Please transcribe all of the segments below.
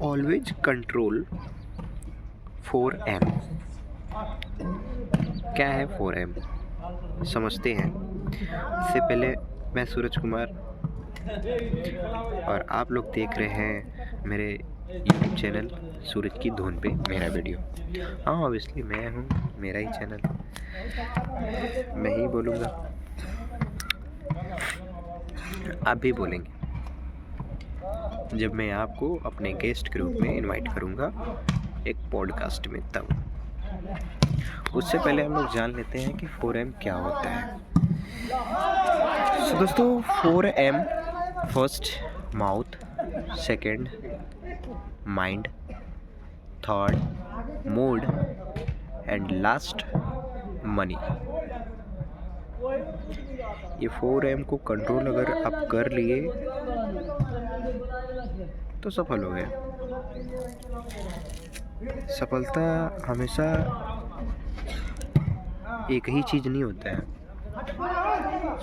Always control 4M। क्या है 4M, समझते हैं। इससे पहले मैं सूरज कुमार और आप लोग देख रहे हैं मेरे YouTube चैनल सूरज की धुन पे मेरा वीडियो। हाँ, ऑब्वियसली मैं हूँ, मेरा ही चैनल, मैं ही बोलूँगा, आप भी बोलेंगे जब मैं आपको अपने गेस्ट के रूप में इनवाइट करूँगा एक पॉडकास्ट में। तब उससे पहले हम लोग जान लेते हैं कि 4M क्या होता है। दोस्तों 4M, first mouth, second mind, third mood and last money. ये 4M को कंट्रोल अगर आप कर लिए तो सफल हो गए। सफलता हमेशा एक ही चीज़ नहीं होता है,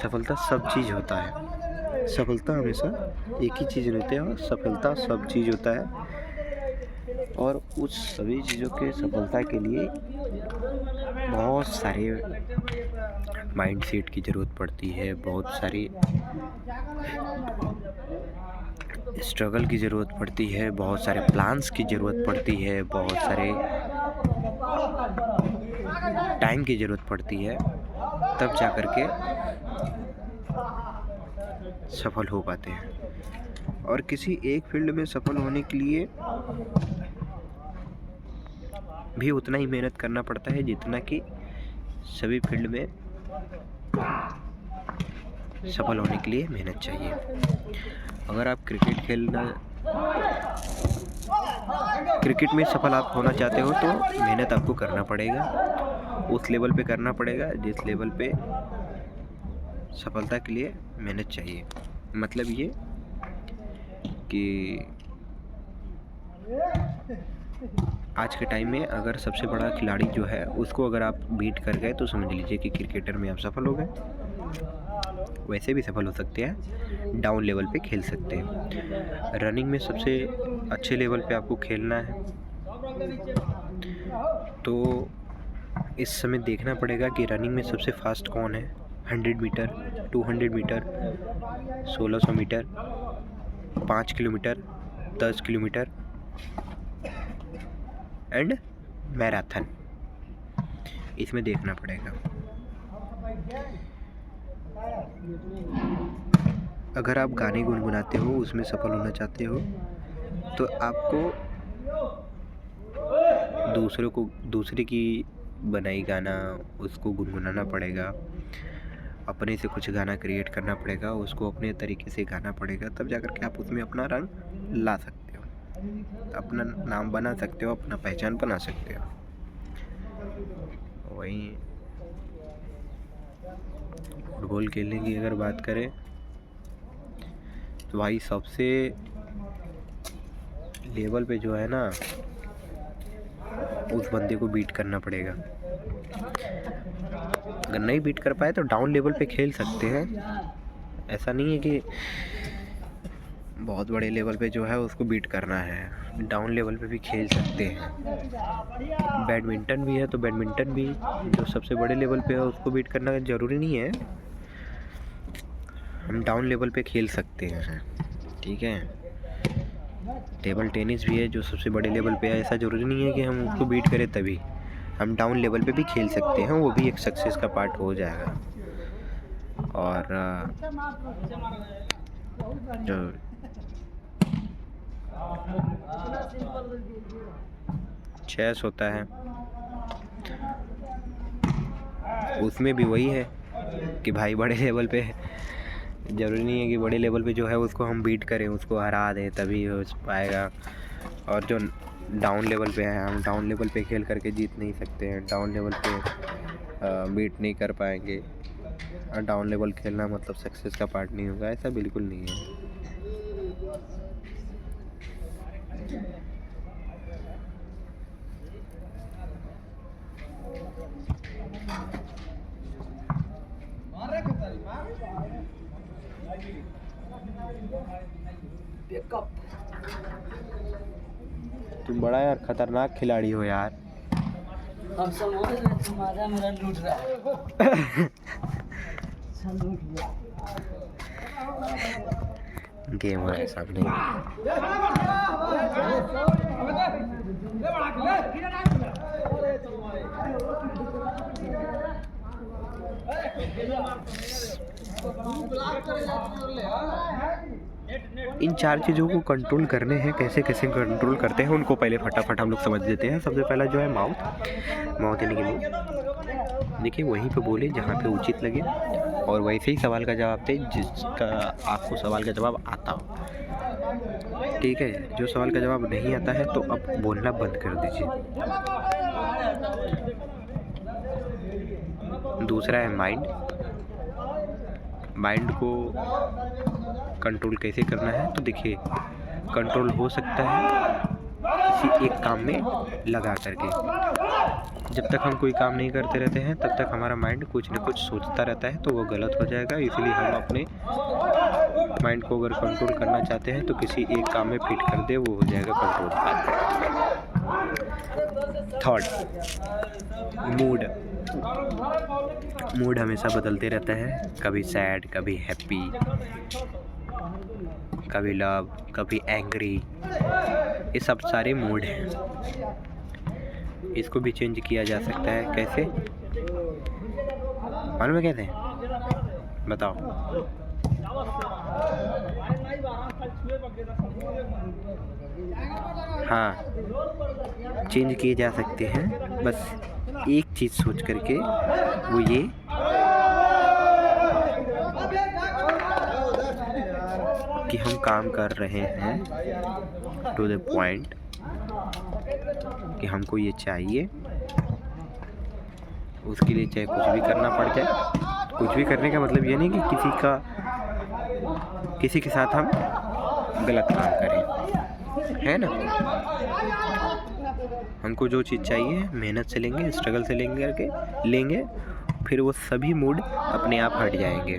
सफलता सब चीज़ होता है। सफलता हमेशा एक ही चीज़ नहीं होती है, और सफलता सब चीज़ होता है। और उस सभी चीज़ों के सफलता के लिए बहुत सारे माइंडसेट की ज़रूरत पड़ती है, बहुत सारी स्ट्रगल की ज़रूरत पड़ती है, बहुत सारे प्लान्स की ज़रूरत पड़ती है, बहुत सारे टाइम की ज़रूरत पड़ती है, तब जा कर के सफल हो पाते हैं। और किसी एक फील्ड में सफल होने के लिए भी उतना ही मेहनत करना पड़ता है जितना कि सभी फील्ड में सफल होने के लिए मेहनत चाहिए। अगर आप क्रिकेट में सफल आप होना चाहते हो तो मेहनत आपको करना पड़ेगा, उस लेवल पे करना पड़ेगा जिस लेवल पे सफलता के लिए मेहनत चाहिए। मतलब ये कि आज के टाइम में अगर सबसे बड़ा खिलाड़ी जो है उसको अगर आप बीट कर गए तो समझ लीजिए कि क्रिकेटर में आप सफल हो गए। वैसे भी सफल हो सकते हैं, डाउन लेवल पे खेल सकते हैं। रनिंग में सबसे अच्छे लेवल पे आपको खेलना है तो इस समय देखना पड़ेगा कि रनिंग में सबसे फास्ट कौन है। 100 metre, 200 metre, 1600 metre, 5 kilometre, 10 kilometre and marathon, इसमें देखना पड़ेगा। अगर आप गाने गुनगुनाते हो, उसमें सफल होना चाहते हो तो आपको दूसरे की बनाई गाना उसको गुनगुनाना पड़ेगा, अपने से कुछ गाना क्रिएट करना पड़ेगा, उसको अपने तरीके से गाना पड़ेगा, तब जाकर के आप उसमें अपना रंग ला सकते हो, अपना नाम बना सकते हो, अपना पहचान बना सकते हो। वहीं फुटबॉल खेलने की अगर बात करें तो भाई सबसे लेवल पे जो है ना उस बंदे को बीट करना पड़ेगा। अगर नहीं बीट कर पाए तो डाउन लेवल पे खेल सकते हैं, ऐसा नहीं है कि बहुत बड़े लेवल पे जो है उसको बीट करना है, डाउन लेवल पे भी खेल सकते हैं। बैडमिंटन भी है तो बैडमिंटन भी जो सबसे बड़े लेवल पे है उसको बीट करना ज़रूरी नहीं है, हम डाउन लेवल पे खेल सकते हैं, ठीक है। टेबल टेनिस भी है जो सबसे बड़े लेवल पे है, ऐसा ज़रूरी नहीं है कि हम उसको बीट करें तभी, हम डाउन लेवल पे भी खेल सकते हैं, वो भी एक सक्सेस का पार्ट हो जाएगा। और जो चेस होता है उसमें भी वही है कि भाई बड़े लेवल पे ज़रूरी नहीं है कि बड़े लेवल पे जो है उसको हम बीट करें, उसको हरा दें तभी हो पाएगा। और जो डाउन लेवल पे है, हम डाउन लेवल पे खेल करके जीत नहीं सकते हैं, डाउन लेवल पे बीट नहीं कर पाएंगे। और डाउन लेवल खेलना मतलब सक्सेस का पार्ट नहीं होगा, ऐसा बिल्कुल नहीं है। तुम बड़ा यार खतरनाक खिलाड़ी हो यार। अब समझ में तुम्हारा मेरा लूट रहा है। गेम हो रहा है सामने। इन 4 चीज़ों को कंट्रोल करने हैं, कैसे कैसे कंट्रोल करते हैं उनको पहले फटाफट हम लोग समझ लेते हैं। सबसे पहला जो है माउथ यानी कि मुँह। देखिए वहीं पे बोले जहाँ पे उचित लगे और वैसे ही सवाल का जवाब दे जिसका आपको सवाल का जवाब आता हो। ठीक है, जो सवाल का जवाब नहीं आता है तो अब बोलना बंद कर दीजिए। दूसरा है माइंड को कंट्रोल कैसे करना है। तो देखिए कंट्रोल हो सकता है किसी एक काम में लगा करके। जब तक हम कोई काम नहीं करते रहते हैं तब तक हमारा माइंड कुछ न कुछ सोचता रहता है, तो वो गलत हो जाएगा। इसलिए हम अपने माइंड को अगर कंट्रोल करना चाहते हैं तो किसी एक काम में फिट कर दे, वो हो जाएगा कंट्रोल। थर्ड, मूड हमेशा बदलते रहता है, कभी सैड, कभी हैप्पी, कभी लव, कभी एंग्री। ये सब सारे मूड हैं। इसको भी चेंज किया जा सकता है। कैसे मालूम है कैसे? बताओ। हाँ, चेंज किए जा सकते हैं। बस एक चीज़ सोच करके, वो ये कि हम काम कर रहे हैं टू द पॉइंट कि हमको ये चाहिए, उसके लिए चाहे कुछ भी करना पड़ जाए। कुछ भी करने का मतलब ये नहीं कि किसी के साथ हम गलत काम करें, है ना। हमको जो चीज़ चाहिए मेहनत से लेंगे, स्ट्रगल से लेंगे, फिर वो सभी मूड अपने आप हट जाएंगे।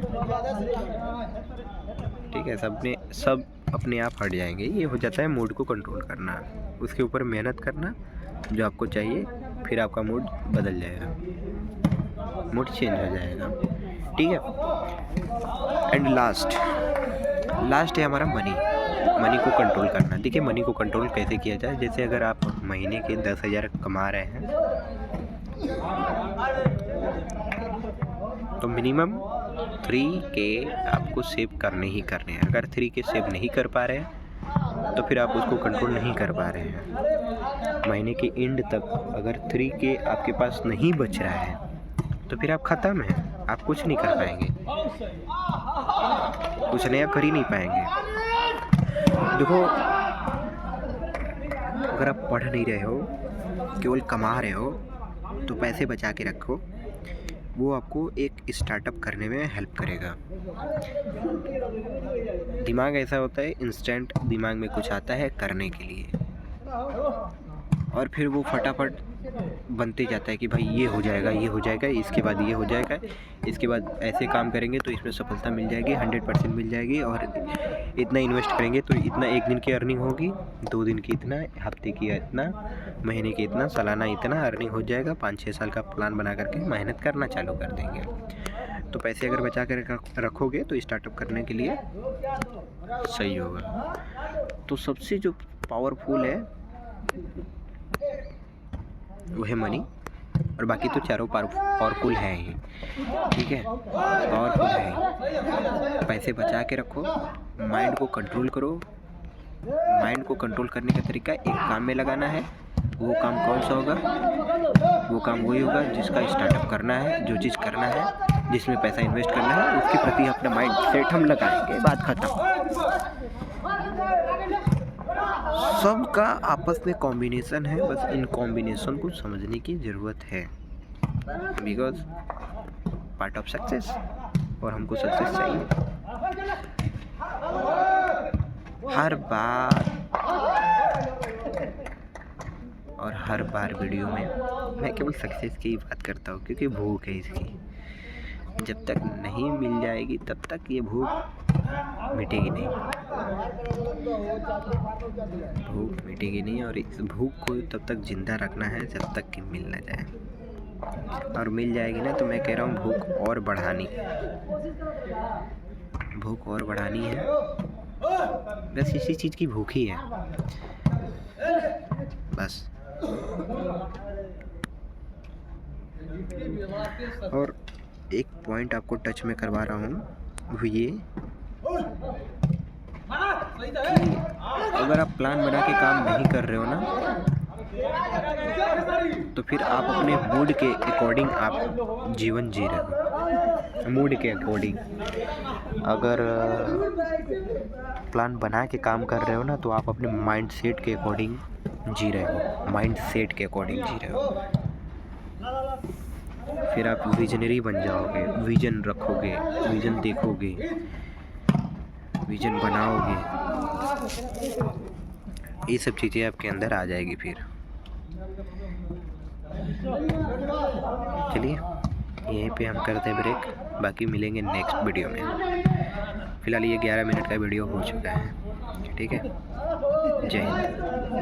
ठीक है, सब अपने आप हट जाएंगे। ये हो जाता है मूड को कंट्रोल करना, उसके ऊपर मेहनत करना जो आपको चाहिए, फिर आपका मूड बदल जाएगा, मूड चेंज हो जाएगा। ठीक है। एंड लास्ट है हमारा मनी को कंट्रोल करना। देखिए मनी को कंट्रोल कैसे किया जाए। जैसे अगर आप महीने के 10,000 कमा रहे हैं तो मिनिमम 3K आपको सेव करने ही करने हैं। अगर 3K सेव नहीं कर पा रहे हैं तो फिर आप उसको कंट्रोल नहीं कर पा रहे हैं। महीने के एंड तक अगर 3K आपके पास नहीं बच रहा है तो फिर आप ख़त्म हैं, आप कुछ नहीं कर पाएंगे, कुछ नया कर ही नहीं पाएंगे। देखो अगर आप पढ़ नहीं रहे हो, केवल कमा रहे हो, तो पैसे बचा के रखो, वो आपको एक स्टार्टअप करने में हेल्प करेगा। दिमाग ऐसा होता है, इंस्टेंट दिमाग में कुछ आता है करने के लिए और फिर वो फटाफट बनते जाता है कि भाई ये हो जाएगा, इसके बाद ये हो जाएगा, इसके बाद ऐसे काम करेंगे तो इसमें सफलता मिल जाएगी, 100% मिल जाएगी, और इतना इन्वेस्ट करेंगे तो इतना 1 दिन की अर्निंग होगी, 2 दिन की इतना, हफ्ते की इतना, महीने की इतना, सालाना इतना अर्निंग हो जाएगा। 5-6 साल का प्लान बना करके मेहनत करना चालू कर देंगे। तो पैसे अगर बचा कर रखोगे तो स्टार्टअप करने के लिए सही होगा। तो सबसे जो पावरफुल है वो है मनी, और बाकी तो चारों पावरफुल हैं ही। ठीक है, पावरफुल है। पैसे बचा के रखो, माइंड को कंट्रोल करो। माइंड को कंट्रोल करने का तरीका एक काम में लगाना है। वो काम कौन सा होगा? वो काम वही होगा जिसका स्टार्टअप करना है, जो चीज़ करना है, जिसमें पैसा इन्वेस्ट करना है, उसके प्रति अपना माइंड सेट हम लगाएंगे, बात खत्म। सबका आपस में कॉम्बिनेशन है, बस इन कॉम्बिनेशन को समझने की ज़रूरत है, बिकॉज पार्ट ऑफ सक्सेस, और हमको सक्सेस चाहिए। हर बार वीडियो में मैं केवल सक्सेस की ही बात करता हूँ, क्योंकि भूख है इसकी। जब तक नहीं मिल जाएगी तब तक ये भूख मिटेगी नहीं, भूख मिटेगी नहीं। और इस भूख को तब तक ज़िंदा रखना है जब तक कि मिल ना जाए, और मिल जाएगी ना तो मैं कह रहा हूँ भूख और बढ़ानी है। बस इसी चीज़ की भूख ही है बस। और एक पॉइंट आपको टच में करवा रहा हूँ, वो ये कि अगर आप प्लान बना के काम नहीं कर रहे हो ना, तो फिर आप अपने मूड के अकॉर्डिंग आप जीवन जी रहे हो। मूड के अकॉर्डिंग अगर प्लान बना के काम कर रहे हो ना, तो आप अपने माइंड सेट के अकॉर्डिंग जी रहे हो, माइंड सेट के अकॉर्डिंग जी रहे हो। फिर आप विजनरी बन जाओगे, विजन रखोगे, विजन देखोगे, विजन बनाओगे, ये सब चीज़ें आपके अंदर आ जाएगी। फिर चलिए यहीं पे हम करते हैं ब्रेक, बाकी मिलेंगे नेक्स्ट वीडियो में। फ़िलहाल ये 11 मिनट का वीडियो हो चुका है, ठीक है। जय हिंद।